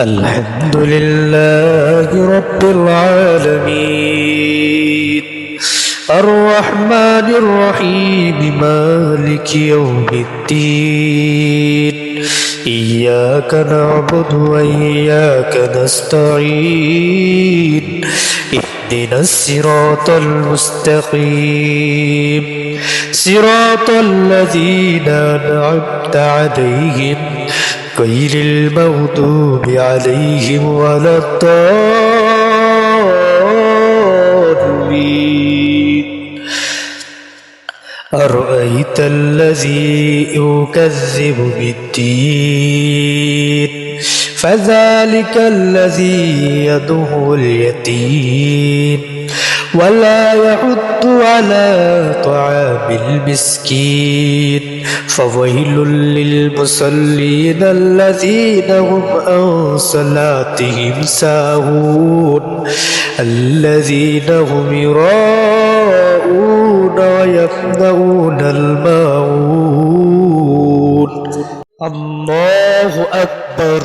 الحمد لله رب العالمين الرحمن الرحيم مالك يوم الدين إياك نعبد وإياك نستعين اهدنا الصراط المستقيم صراط الذين أنعمت عليهم غير المغضوب عليهم ولا الضالين أرأيت الذي يكذب بالدين فذلك الذي يدعو اليتيم ولا يحض على طعام المسكين فويل للمصلين الذين هم عن صلاتهم ساهون الذين هم يراءون ويمنعون الماعون الله أكبر